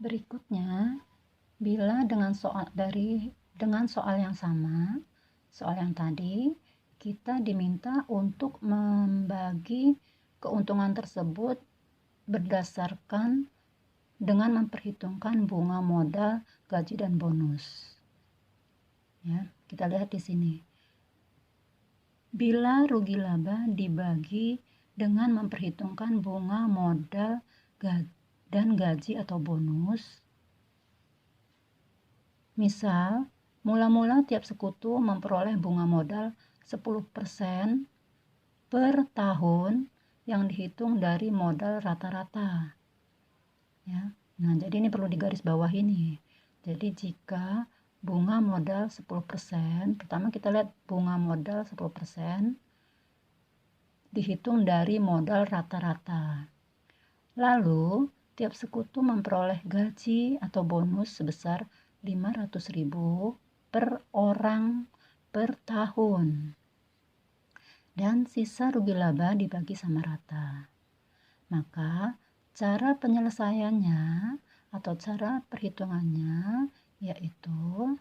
Berikutnya, bila dengan soal yang sama, soal yang tadi, kita diminta untuk membagi keuntungan tersebut berdasarkan dengan memperhitungkan bunga modal, gaji, dan bonus. Ya, kita lihat di sini. Bila rugi laba dibagi dengan memperhitungkan bunga modal dan gaji atau bonus, misal, mula-mula tiap sekutu memperoleh bunga modal 10% per tahun yang dihitung dari modal rata-rata. Ya. Nah, jadi ini perlu digarisbawahi nih. Jadi jika bunga modal 10%, pertama kita lihat bunga modal 10% dihitung dari modal rata-rata. Lalu, tiap sekutu memperoleh gaji atau bonus sebesar 500.000 per orang per tahun. Dan sisa rugi laba dibagi sama rata. Maka, cara penyelesaiannya atau cara perhitungannya yaitu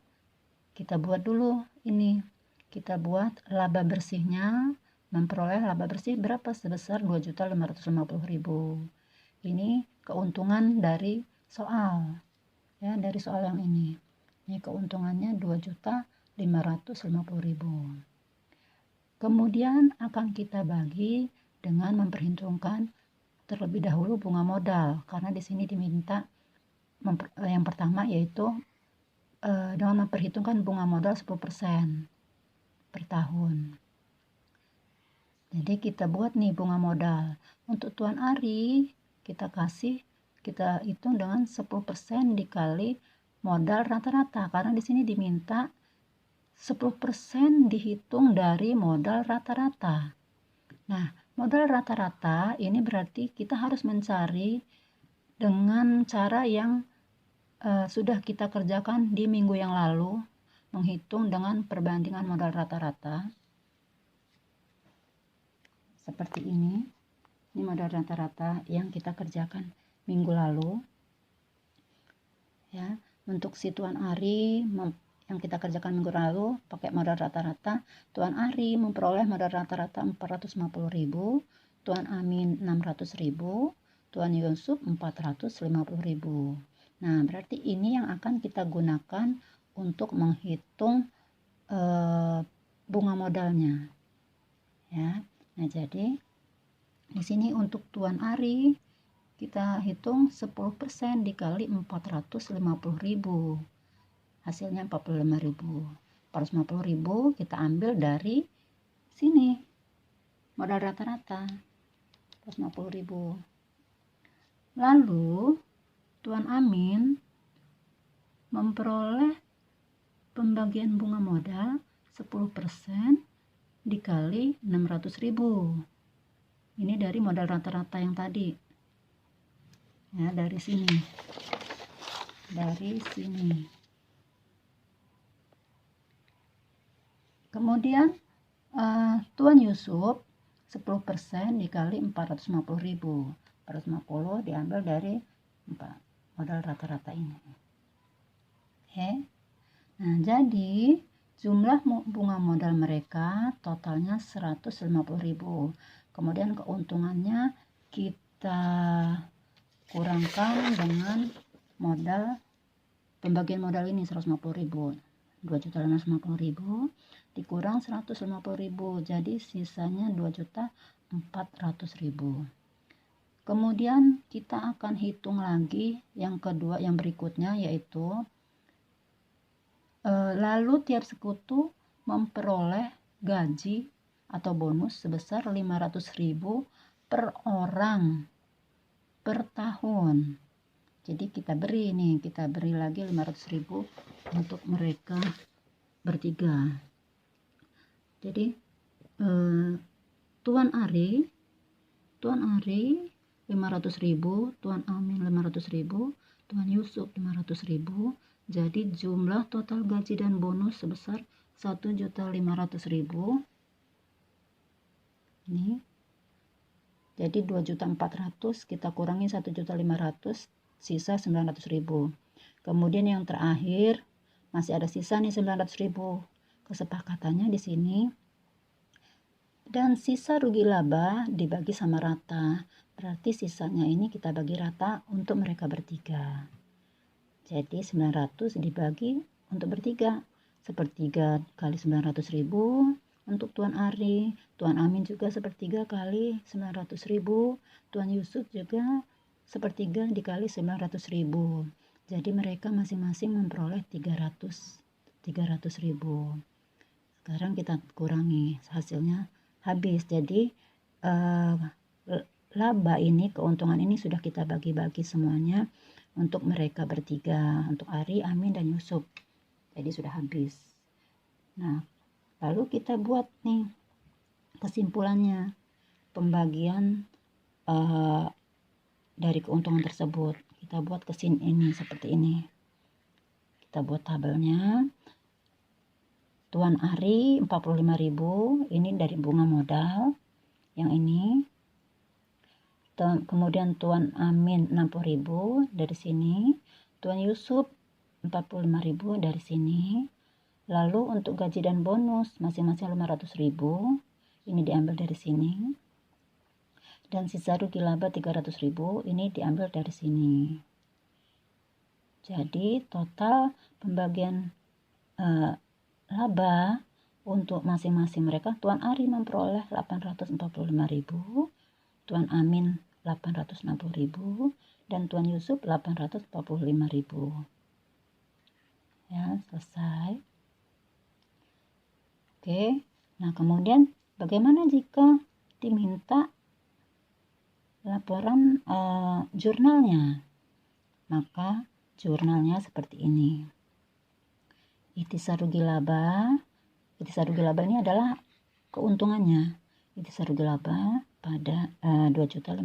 kita buat dulu ini. Kita buat laba bersihnya, memperoleh laba bersih berapa? Sebesar 2.550.000. Ini keuntungan dari soal. Ya, dari soal yang ini. Ini keuntungannya 2.550.000. Kemudian akan kita bagi dengan memperhitungkan terlebih dahulu bunga modal, karena di sini diminta yang pertama yaitu dengan memperhitungkan bunga modal 10% per tahun. Jadi kita buat nih bunga modal. Untuk Tuan Ari kita hitung dengan 10% dikali modal rata-rata, karena di sini diminta 10% dihitung dari modal rata-rata. Nah, modal rata-rata ini berarti kita harus mencari dengan cara yang sudah kita kerjakan di minggu yang lalu, menghitung dengan perbandingan modal rata-rata. Seperti ini. Ini modal rata-rata yang kita kerjakan minggu lalu. Ya, untuk si Tuan Ari yang kita kerjakan minggu lalu pakai modal rata-rata, Tuan Ari memperoleh modal rata-rata 450.000, Tuan Amin 600.000, Tuan Yusuf 450.000. Nah, berarti ini yang akan kita gunakan untuk menghitung bunga modalnya. Ya. Nah, jadi di sini untuk Tuan Ari kita hitung 10% dikali 450.000. Hasilnya 45.000. 450.000 kita ambil dari sini. Modal rata-rata 450.000. Lalu Tuan Amin memperoleh pembagian bunga modal 10% dikali 600.000. Ini dari modal rata-rata yang tadi. Ya, dari sini. Dari sini. Kemudian Tuan Yusuf 10% dikali 450.000. 450 diambil dari modal rata-rata ini. Oke. Nah, jadi jumlah bunga modal mereka totalnya 150.000. Kemudian keuntungannya kita kurangkan dengan modal pembagian modal ini 150.000. 2.550.000 dikurang 150.000, jadi sisanya 2.400.000. Kemudian kita akan hitung lagi yang kedua, yang berikutnya, yaitu lalu tiap sekutu memperoleh gaji atau bonus sebesar 500.000 per orang per tahun. Jadi kita beri lagi 500.000 untuk mereka bertiga. Jadi Tuan Ari 500.000, Tuan Amin 500.000, Tuan Yusuf 500.000. Jadi jumlah total gaji dan bonus sebesar 1.500.000. Ini. Jadi 2.400.000 kita kurangi 1.500.000, sisa 900.000. Kemudian yang terakhir masih ada sisa nih 900.000. Kesepakatannya di sini, dan sisa rugi laba dibagi sama rata. Berarti sisanya ini kita bagi rata untuk mereka bertiga. Jadi 900 dibagi untuk bertiga. Sepertiga kali 900.000 untuk Tuan Ari. Tuan Amin juga sepertiga kali 900.000. Tuan Yusuf juga sepertiga dikali 900.000. Jadi mereka masing-masing memperoleh 300.000. Sekarang kita kurangi, hasilnya habis. Jadi laba ini, keuntungan ini sudah kita bagi-bagi semuanya untuk mereka bertiga, untuk Ari, Amin, dan Yusuf. Jadi sudah habis. Nah, lalu kita buat nih kesimpulannya, pembagian dari keuntungan tersebut. Kita buat ke sini ini seperti ini. Kita buat tabelnya. Tuan Ari 45.000, ini dari bunga modal yang ini. Kemudian Tuan Amin 60.000 dari sini. Tuan Yusuf 45.000 dari sini. Lalu untuk gaji dan bonus masing-masing 500.000, ini diambil dari sini. Dan sisa rugi laba 300.000, ini diambil dari sini. Jadi total pembagian laba untuk masing-masing mereka, Tuan Ari memperoleh 845.000, Tuan Amin 860.000, dan Tuan Yusuf 845.000. Ya, selesai. Oke, nah kemudian bagaimana jika diminta laporan jurnalnya? Maka jurnalnya seperti ini. Ikhtisar rugi laba ini adalah keuntungannya. Ikhtisar rugi laba pada 2.550.000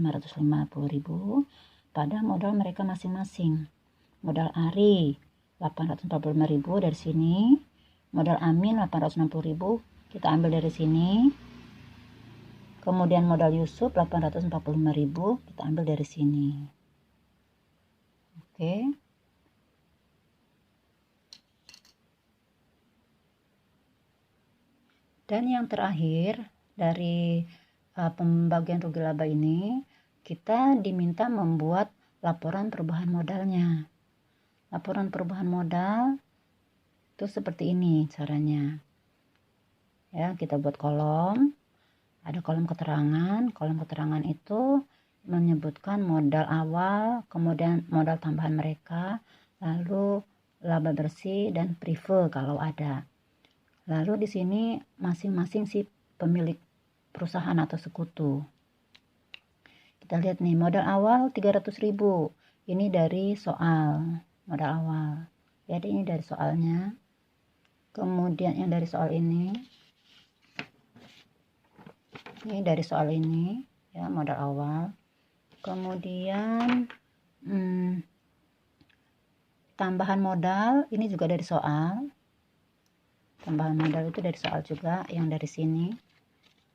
pada modal mereka masing-masing. Modal Ari 845.000 dari sini, modal Amin 860.000 kita ambil dari sini. Kemudian modal Yusuf 845.000 kita ambil dari sini. Oke. Dan yang terakhir dari pembagian rugi laba ini, kita diminta membuat laporan perubahan modalnya. Laporan perubahan modal itu seperti ini caranya. Ya, kita buat kolom. Ada kolom keterangan. Kolom keterangan itu menyebutkan modal awal, kemudian modal tambahan mereka, lalu laba bersih dan prive kalau ada. Lalu di sini masing-masing si pemilik perusahaan atau sekutu. Kita lihat nih, modal awal 300.000. Ini dari soal modal awal. Jadi ini dari soalnya. Kemudian yang dari soal ini. Ini dari soal ini, ya, modal awal. Kemudian tambahan modal ini juga dari soal. Tambahan modal itu dari soal juga, yang dari sini.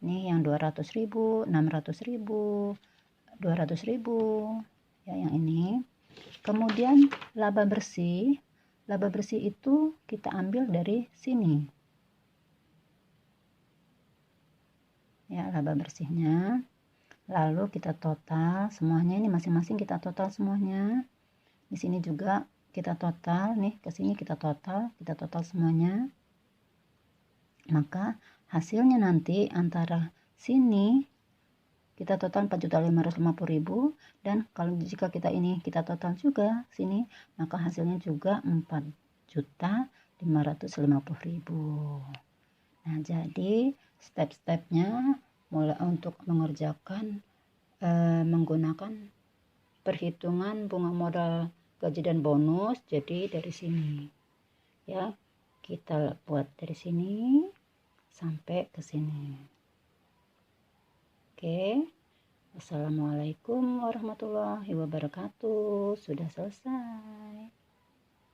Ini yang 200.000, 600.000, 200.000, ya, yang ini. Kemudian laba bersih itu kita ambil dari sini. Ya, laba bersihnya. Lalu kita total semuanya, ini masing-masing kita total semuanya. Di sini juga kita total, nih ke sini kita total semuanya. Maka hasilnya nanti antara sini kita total 4.550.000, dan kalau jika kita ini kita total juga sini, maka hasilnya juga 4.550.000. Nah, jadi step-stepnya mulai untuk mengerjakan menggunakan perhitungan bunga modal gaji dan bonus. Jadi dari sini, ya, kita buat dari sini sampai ke sini. Oke. Wassalamualaikum warahmatullahi wabarakatuh. Sudah selesai.